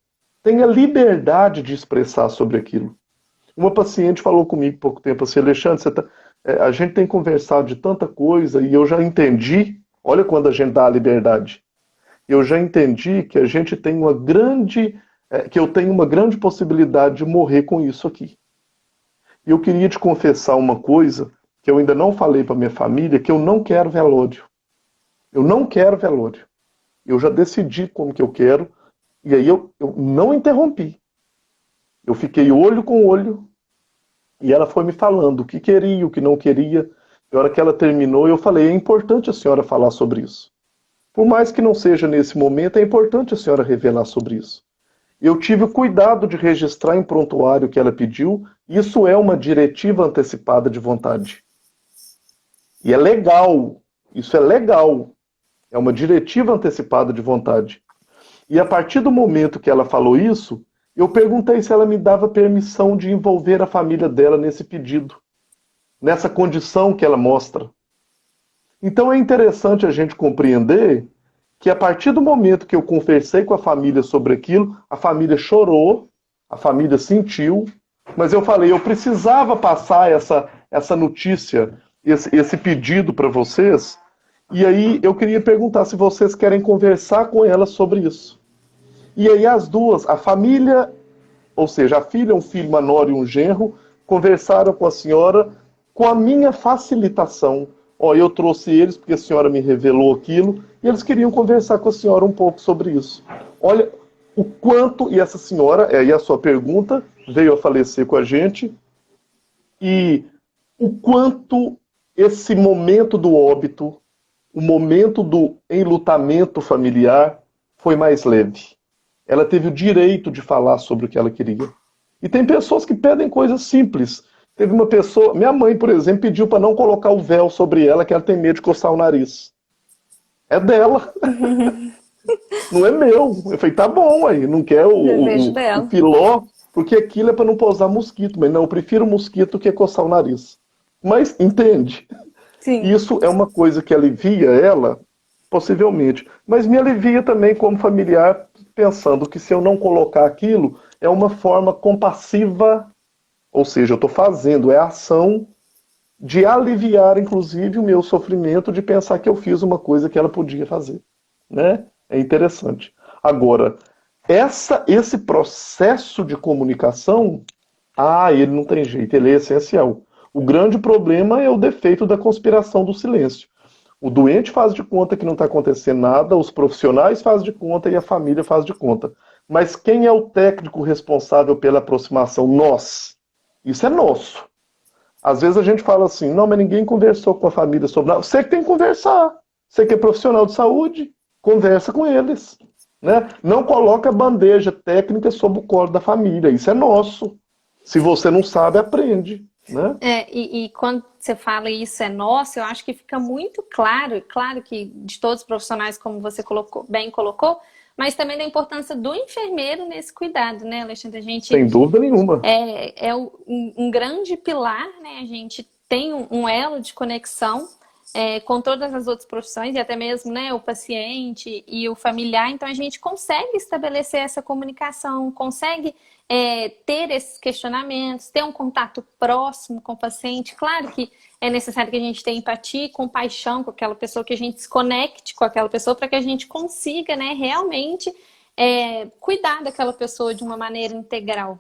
tenha liberdade de expressar sobre aquilo. Uma paciente falou comigo há pouco tempo assim, Alexandre, a gente tem conversado de tanta coisa e eu já entendi, olha quando a gente dá a liberdade, eu já entendi que a gente tem uma grande, que eu tenho uma grande possibilidade de morrer com isso aqui. E eu queria te confessar uma coisa que eu ainda não falei para minha família, que eu não quero velório. Eu não quero velório. Eu já decidi como que eu quero, e aí eu não interrompi. Eu fiquei olho com olho, e ela foi me falando o que queria, o que não queria. Na hora que ela terminou, eu falei, é importante a senhora falar sobre isso. Por mais que não seja nesse momento, é importante a senhora revelar sobre isso. Eu tive o cuidado de registrar em prontuário o que ela pediu. Isso é uma diretiva antecipada de vontade. E é legal. Isso é legal. É uma diretiva antecipada de vontade. E a partir do momento que ela falou isso, eu perguntei se ela me dava permissão de envolver a família dela nesse pedido, nessa condição que ela mostra. Então é interessante a gente compreender que a partir do momento que eu conversei com a família sobre aquilo, a família chorou, a família sentiu, mas eu falei, eu precisava passar essa notícia, esse pedido para vocês, e aí eu queria perguntar se vocês querem conversar com ela sobre isso. E aí as duas, a família, ou seja, a filha, um filho menor e um genro, conversaram com a senhora com a minha facilitação. Ó, eu trouxe eles porque a senhora me revelou aquilo, e eles queriam conversar com a senhora um pouco sobre isso. Olha o quanto, e essa senhora, aí a sua pergunta, veio a falecer com a gente, e o quanto esse momento do óbito, o momento do enlutamento familiar, foi mais leve. Ela teve o direito de falar sobre o que ela queria. E tem pessoas que pedem coisas simples. Teve uma pessoa, minha mãe, por exemplo, pediu para não colocar o véu sobre ela, que ela tem medo de coçar o nariz. É dela. Não é meu. Eu falei, tá bom aí, não quer o filó, porque aquilo é para não pousar mosquito. Mas não, eu prefiro mosquito que coçar o nariz. Mas, entende? Sim. Isso é uma coisa que alivia ela, possivelmente. Mas me alivia também como familiar, pensando que se eu não colocar aquilo, é uma forma compassiva, ou seja, eu estou fazendo, é a ação de aliviar, inclusive, o meu sofrimento de pensar que eu fiz uma coisa que ela podia fazer. Né? É interessante. Agora, esse processo de comunicação, ele não tem jeito, ele é essencial. O grande problema é o defeito da conspiração do silêncio. O doente faz de conta que não está acontecendo nada, os profissionais fazem de conta e a família faz de conta. Mas quem é o técnico responsável pela aproximação? Nós. Isso é nosso. Às vezes a gente fala assim, não, mas ninguém conversou com a família sobre nada. Você que tem que conversar. Você que é profissional de saúde, conversa com eles. Né? Não coloca a bandeja técnica sobre o colo da família. Isso é nosso. Se você não sabe, aprende. Né? E quando você fala isso é nosso, eu acho que fica muito claro, claro que de todos os profissionais, como você bem colocou, mas também da importância do enfermeiro nesse cuidado, né, Alexandre? A gente, sem dúvida nenhuma. Um grande pilar, né? A gente tem um elo de conexão com todas as outras profissões, e até mesmo, né, o paciente e o familiar. Então, a gente consegue estabelecer essa comunicação, consegue ter esses questionamentos, ter um contato próximo com o paciente. Claro que é necessário que a gente tenha empatia e compaixão com aquela pessoa, que a gente se conecte com aquela pessoa para que a gente consiga, né, realmente cuidar daquela pessoa de uma maneira integral.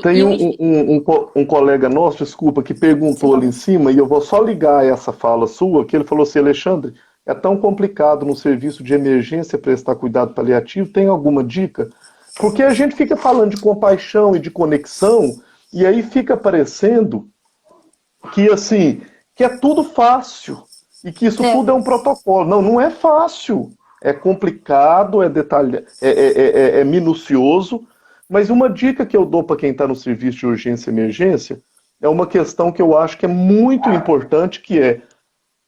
Tem um colega nosso, desculpa, que perguntou ali em cima, e eu vou só ligar essa fala sua, que ele falou assim: Alexandre, é tão complicado no serviço de emergência prestar cuidado paliativo, tem alguma dica? Porque a gente fica falando de compaixão e de conexão, e aí fica parecendo que assim, que é tudo fácil, e que isso tudo é um protocolo. Não, não é fácil. É complicado, é detalhado, é minucioso. Mas uma dica que eu dou para quem está no serviço de urgência e emergência é uma questão que eu acho que é muito importante, que é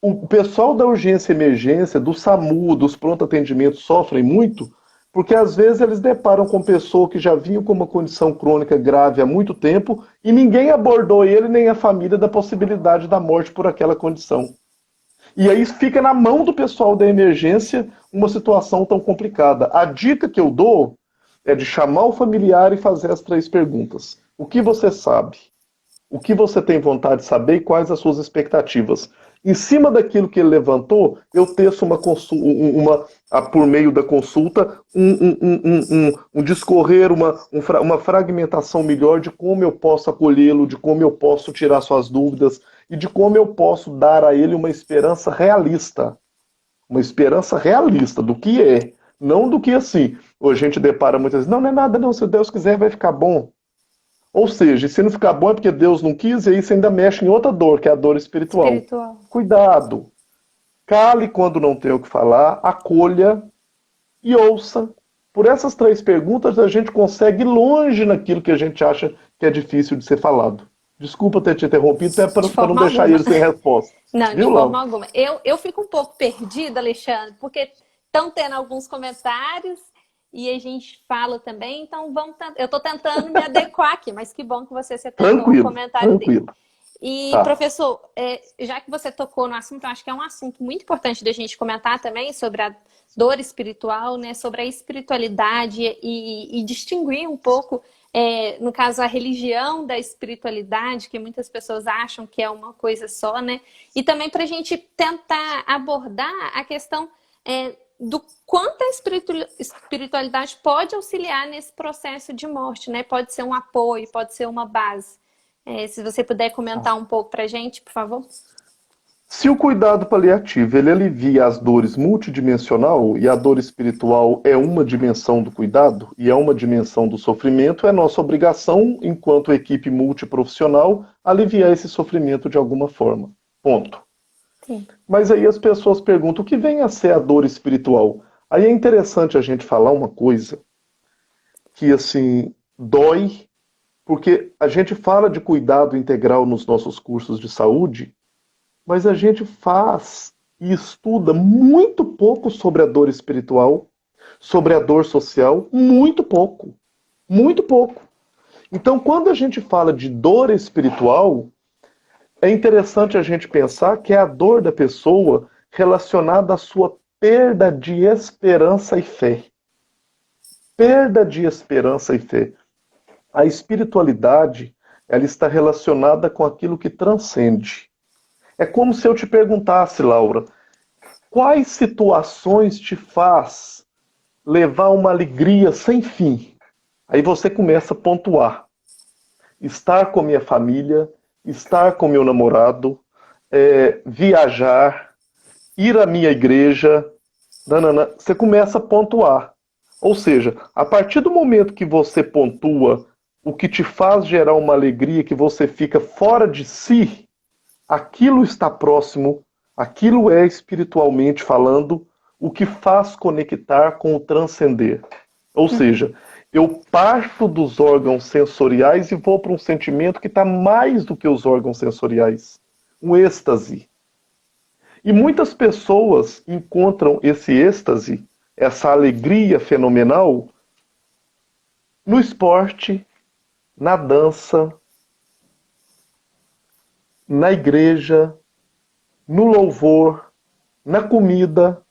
o pessoal da urgência e emergência, do SAMU, dos pronto-atendimentos, sofrem muito, porque às vezes eles deparam com pessoa que já vinha com uma condição crônica grave há muito tempo e ninguém abordou ele nem a família da possibilidade da morte por aquela condição. E aí fica na mão do pessoal da emergência uma situação tão complicada. A dica que eu dou é de chamar o familiar e fazer as 3 perguntas. O que você sabe? O que você tem vontade de saber e quais as suas expectativas? Em cima daquilo que ele levantou, eu teço por meio da consulta, um discorrer, uma fragmentação melhor de como eu posso acolhê-lo, de como eu posso tirar suas dúvidas e de como eu posso dar a ele uma esperança realista. Uma esperança realista do que é. Não do que assim, a gente depara muitas vezes, não, não é nada não, se Deus quiser vai ficar bom. Ou seja, se não ficar bom é porque Deus não quis, e aí você ainda mexe em outra dor, que é a dor espiritual. Cuidado. Cale quando não tem o que falar, acolha e ouça. Por essas 3 perguntas a gente consegue ir longe naquilo que a gente acha que é difícil de ser falado. Desculpa ter te interrompido, até para não deixar ele sem resposta. Não, viu, de Laura? forma alguma. Eu fico um pouco perdida, Alexandre, porque estão tendo alguns comentários e a gente fala também, então eu estou tentando me adequar aqui, mas que bom que você separou o comentário dele. E, professor, já que você tocou no assunto, eu acho que é um assunto muito importante da gente comentar também sobre a dor espiritual, né, sobre a espiritualidade e distinguir um pouco, no caso, a religião da espiritualidade, que muitas pessoas acham que é uma coisa só, né? E também para a gente tentar abordar a questão do quanto a espiritualidade pode auxiliar nesse processo de morte, né? Pode ser um apoio, pode ser uma base. Se você puder comentar um pouco para a gente, por favor. Se o cuidado paliativo ele alivia as dores multidimensional e a dor espiritual é uma dimensão do cuidado e é uma dimensão do sofrimento, é nossa obrigação, enquanto equipe multiprofissional, aliviar esse sofrimento de alguma forma. Ponto. Sim. Mas aí as pessoas perguntam, o que vem a ser a dor espiritual? Aí é interessante a gente falar uma coisa que, assim, dói, porque a gente fala de cuidado integral nos nossos cursos de saúde, mas a gente faz e estuda muito pouco sobre a dor espiritual, sobre a dor social, muito pouco. Muito pouco. Então, quando a gente fala de dor espiritual, é interessante a gente pensar que é a dor da pessoa relacionada à sua perda de esperança e fé. Perda de esperança e fé. A espiritualidade, ela está relacionada com aquilo que transcende. É como se eu te perguntasse, Laura, quais situações te faz levar uma alegria sem fim? Aí você começa a pontuar. Estar com minha família, estar com meu namorado, viajar, ir à minha igreja. Nanana. Você começa a pontuar. Ou seja, a partir do momento que você pontua o que te faz gerar uma alegria, que você fica fora de si, aquilo está próximo, aquilo é espiritualmente falando o que faz conectar com o transcender. Ou seja, eu parto dos órgãos sensoriais e vou para um sentimento que está mais do que os órgãos sensoriais. Um êxtase. E muitas pessoas encontram esse êxtase, essa alegria fenomenal, no esporte, na dança, na igreja, no louvor, na comida,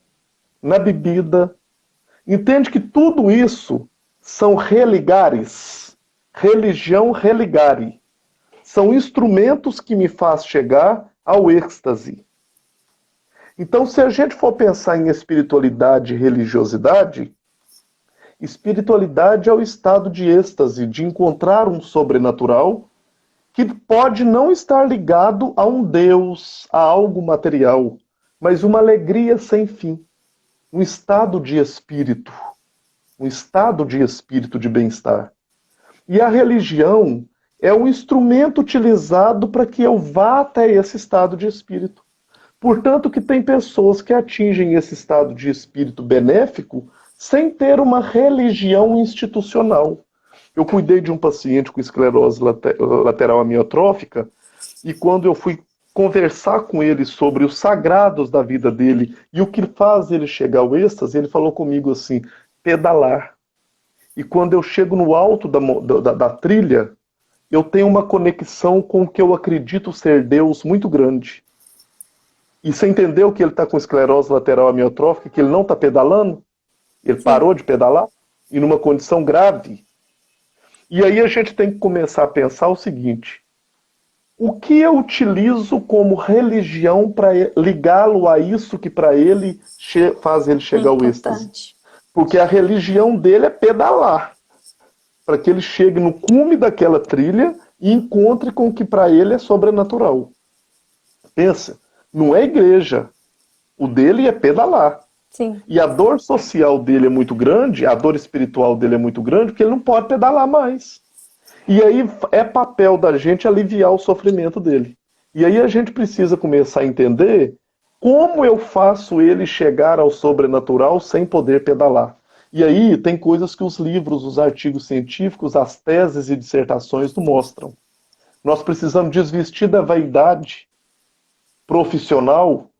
na bebida. Entende que tudo isso são religares. Religião religare. São instrumentos que me faz chegar ao êxtase. Então, se a gente for pensar em espiritualidade e religiosidade, espiritualidade é o estado de êxtase, de encontrar um sobrenatural que pode não estar ligado a um Deus, a algo material, mas uma alegria sem fim, um estado de espírito de bem-estar. E a religião é um instrumento utilizado para que eu vá até esse estado de espírito. Portanto, que tem pessoas que atingem esse estado de espírito benéfico sem ter uma religião institucional. Eu cuidei de um paciente com esclerose lateral amiotrófica e quando eu fui conversar com ele sobre os sagrados da vida dele e o que faz ele chegar ao êxtase, ele falou comigo assim, pedalar. E quando eu chego no alto da trilha, eu tenho uma conexão com o que eu acredito ser Deus muito grande. E você entendeu que ele está com esclerose lateral amiotrófica, que ele não está pedalando? Ele parou de pedalar? E numa condição grave? E aí a gente tem que começar a pensar o seguinte, o que eu utilizo como religião para ligá-lo a isso que para ele faz ele chegar ao êxtase? Porque a religião dele é pedalar, para que ele chegue no cume daquela trilha e encontre com o que para ele é sobrenatural. Pensa, não é igreja, o dele é pedalar. Sim. E a dor social dele é muito grande, a dor espiritual dele é muito grande, porque ele não pode pedalar mais. E aí é papel da gente aliviar o sofrimento dele. E aí a gente precisa começar a entender como eu faço ele chegar ao sobrenatural sem poder pedalar. E aí tem coisas que os livros, os artigos científicos, as teses e dissertações não mostram. Nós precisamos desvestir da vaidade profissional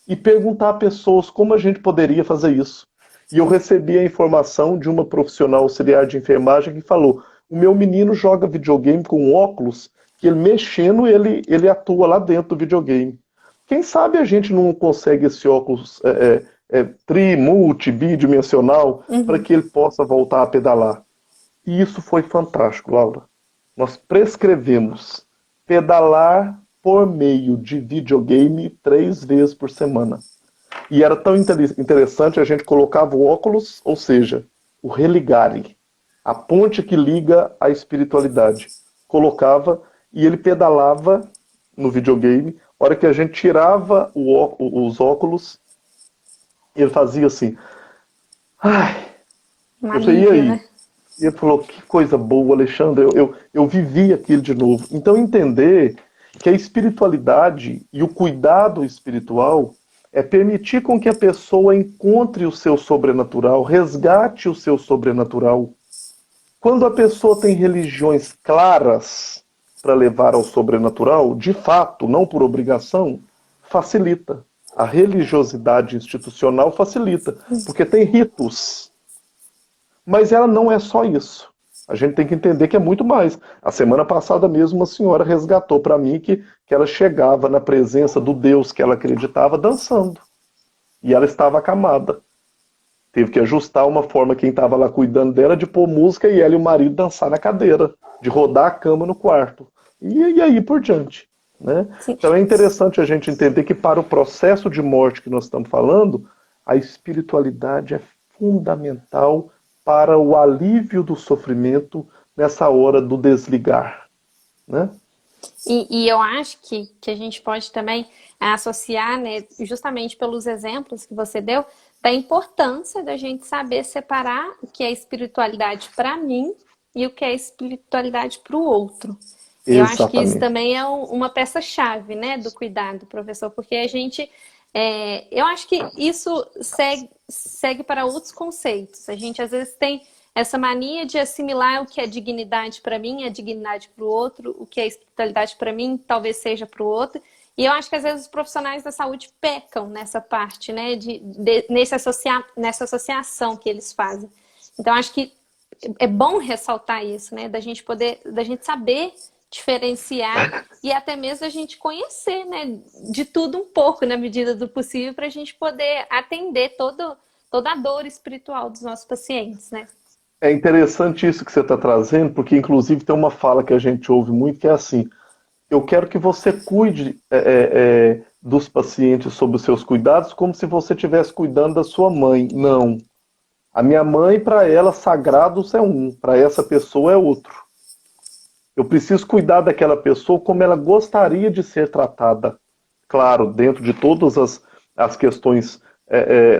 e perguntar a pessoas como a gente poderia fazer isso. E eu recebi a informação de uma profissional auxiliar de enfermagem que falou, o meu menino joga videogame com óculos, que ele mexendo, ele atua lá dentro do videogame. Quem sabe a gente não consegue esse óculos multi, bidimensional, para que ele possa voltar a pedalar. E isso foi fantástico, Laura. Nós prescrevemos pedalar por meio de videogame 3 vezes por semana. E era tão interessante, a gente colocava o óculos, ou seja, o religare, a ponte que liga a espiritualidade. Colocava e ele pedalava no videogame. A hora que a gente tirava os óculos, ele fazia assim. Ai. Eu falei, e aí? Né? E ele falou, que coisa boa, Alexandre, eu vivi aquilo de novo. Então entender que a espiritualidade e o cuidado espiritual é permitir com que a pessoa encontre o seu sobrenatural, resgate o seu sobrenatural. Quando a pessoa tem religiões claras para levar ao sobrenatural, de fato, não por obrigação, facilita. A religiosidade institucional facilita, porque tem ritos. Mas ela não é só isso. A gente tem que entender que é muito mais. A semana passada mesmo uma senhora resgatou para mim que ela chegava na presença do Deus que ela acreditava dançando. E ela estava acamada. Teve que ajustar uma forma, quem estava lá cuidando dela, de pôr música e ela e o marido dançar na cadeira, de rodar a cama no quarto. E aí por diante. Né? Então é interessante a gente entender que para o processo de morte que nós estamos falando, a espiritualidade é fundamental para o alívio do sofrimento nessa hora do desligar. Né? E eu acho que a gente pode também associar, né, justamente pelos exemplos que você deu, da importância da gente saber separar o que é espiritualidade para mim e o que é espiritualidade para o outro. Eu acho que isso também é uma peça-chave, né, do cuidado, professor, porque a gente... eu acho que isso segue para outros conceitos. A gente às vezes tem essa mania de assimilar o que é dignidade para mim, é dignidade para o outro, o que é espiritualidade para mim, talvez seja para o outro. E eu acho que às vezes os profissionais da saúde pecam nessa parte, né, nessa associação que eles fazem. Então acho que é bom ressaltar isso, né, da gente saber diferenciar e até mesmo a gente conhecer, né, de tudo um pouco na medida do possível para a gente poder atender toda a dor espiritual dos nossos pacientes, né? É interessante isso que você está trazendo, porque inclusive tem uma fala que a gente ouve muito que é assim: eu quero que você cuide dos pacientes sob os seus cuidados como se você estivesse cuidando da sua mãe. Não. A minha mãe, para ela, sagrados é um, para essa pessoa é outro. Eu preciso cuidar daquela pessoa como ela gostaria de ser tratada. Claro, dentro de todas as questões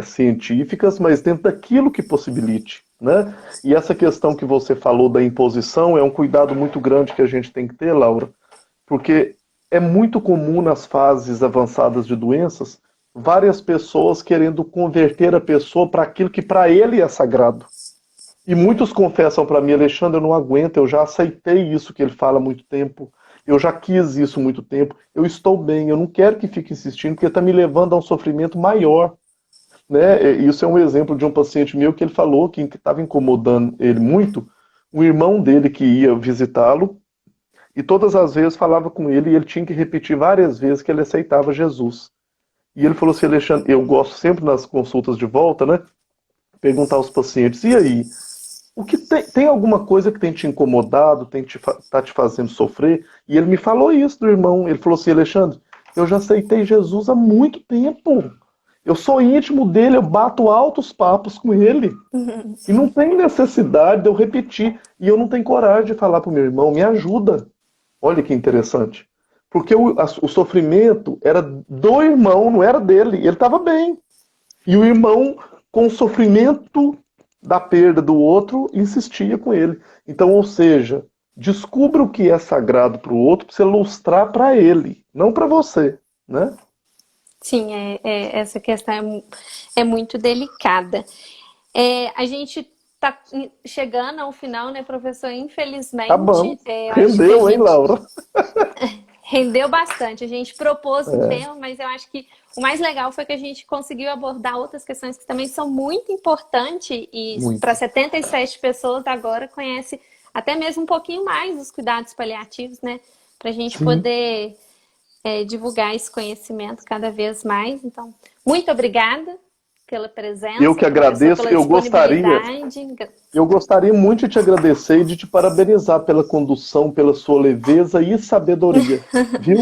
científicas, mas dentro daquilo que possibilite. Né? E essa questão que você falou da imposição é um cuidado muito grande que a gente tem que ter, Laura, porque é muito comum nas fases avançadas de doenças várias pessoas querendo converter a pessoa para aquilo que para ele é sagrado. E muitos confessam para mim: Alexandre, eu não aguento, eu já aceitei isso que ele fala há muito tempo, eu já quis isso há muito tempo, eu estou bem, eu não quero que fique insistindo, porque está me levando a um sofrimento maior. Né? Isso é um exemplo de um paciente meu que ele falou que estava incomodando ele muito, o irmão dele que ia visitá-lo, e todas as vezes falava com ele e ele tinha que repetir várias vezes que ele aceitava Jesus. E ele falou assim: Alexandre, eu gosto sempre nas consultas de volta, né? Perguntar aos pacientes: e aí? O que tem alguma coisa que tem te incomodado, tá te fazendo sofrer? E ele me falou isso do irmão. Ele falou assim: Alexandre, eu já aceitei Jesus há muito tempo. Eu sou íntimo dele, eu bato altos papos com ele. E não tem necessidade de eu repetir. E eu não tenho coragem de falar para o meu irmão: me ajuda. Olha que interessante. Porque o sofrimento era do irmão, não era dele. Ele estava bem. E o irmão, com o sofrimento da perda do outro, insistia com ele. Então, ou seja, descubra o que é sagrado para o outro para você lustrar para ele, não para você, né? Sim, essa questão é muito delicada. A gente está chegando ao final, né, professor? Tá bom. Infelizmente, acho que a Rendeu, hein, gente Laura? rendeu bastante. A gente propôs um É, tema, mas eu acho que o mais legal foi que a gente conseguiu abordar outras questões que também são muito importantes e para muito. 77 pessoas agora conhece até mesmo um pouquinho mais dos cuidados paliativos, né? Para a gente Sim. poder divulgar esse conhecimento cada vez mais. Então, muito obrigada pela Eu presença, que professor, agradeço. pela disponibilidade. Eu gostaria muito de te agradecer e de te parabenizar pela condução, pela sua leveza e sabedoria, viu?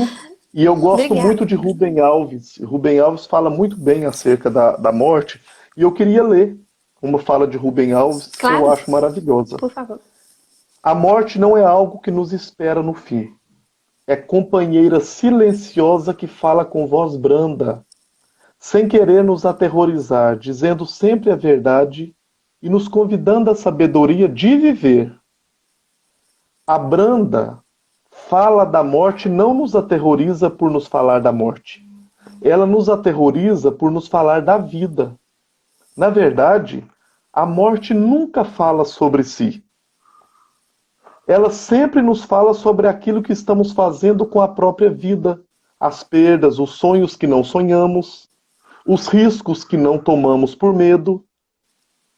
E eu gosto Obrigada. muito de Rubem Alves. Rubem Alves fala muito bem acerca da morte. E eu queria ler uma fala de Rubem Alves que eu Claro, acho maravilhosa. por favor. A morte não é algo que nos espera no fim. É companheira silenciosa que fala com voz branda, sem querer nos aterrorizar, dizendo sempre a verdade e nos convidando à sabedoria de viver. A branda fala da morte não nos aterroriza por nos falar da morte. Ela nos aterroriza por nos falar da vida. Na verdade, a morte nunca fala sobre si. Ela sempre nos fala sobre aquilo que estamos fazendo com a própria vida, as perdas, os sonhos que não sonhamos, os riscos que não tomamos por medo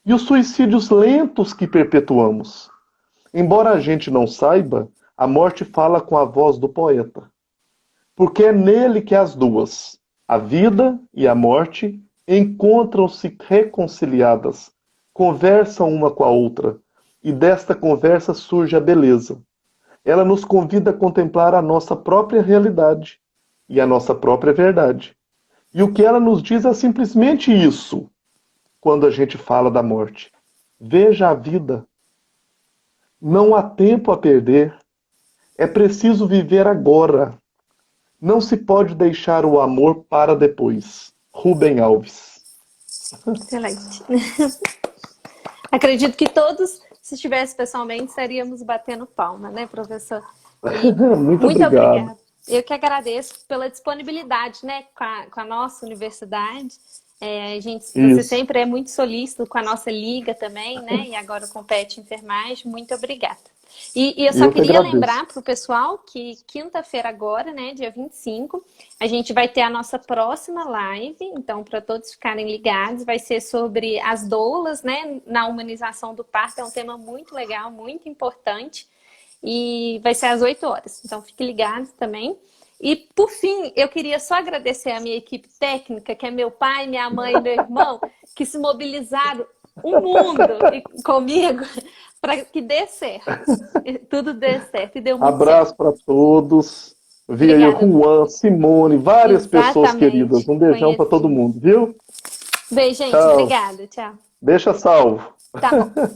e os suicídios lentos que perpetuamos. Embora a gente não saiba, a morte fala com a voz do poeta. Porque é nele que as duas, a vida e a morte, encontram-se reconciliadas, conversam uma com a outra, e desta conversa surge a beleza. Ela nos convida a contemplar a nossa própria realidade e a nossa própria verdade. E o que ela nos diz é simplesmente isso, quando a gente fala da morte. Veja a vida. Não há tempo a perder. É preciso viver agora. Não se pode deixar o amor para depois. Rubem Alves. Excelente. Acredito que todos, se estivesse pessoalmente, estaríamos batendo palma, né, professor? E Muito muito obrigado. obrigada. Eu que agradeço pela disponibilidade, né, com a nossa universidade. Você Isso. sempre é muito solícito com a nossa liga também, né? E agora com o PET Enfermagem. Muito obrigada. E eu só Eu que queria agradeço. lembrar para o pessoal que quinta-feira agora, né, dia 25, a gente vai ter a nossa próxima live. Então, para todos ficarem ligados, vai ser sobre as doulas, né, na humanização do parto. É um tema muito legal, muito importante. e vai ser às 8 horas. Então fique ligado também. E, por fim, eu queria só agradecer a minha equipe técnica, que é meu pai, minha mãe e meu irmão, que se mobilizaram o mundo comigo para que dê certo. Tudo dê certo e deu muito Abraço certo. para todos. Vi aí Obrigada. Juan, Simone, várias pessoas queridas. Exatamente. Um beijão para todo Conheci. mundo, viu? Beijo, gente. Tchau. Obrigada. Tchau. Deixa salvo. Tá bom.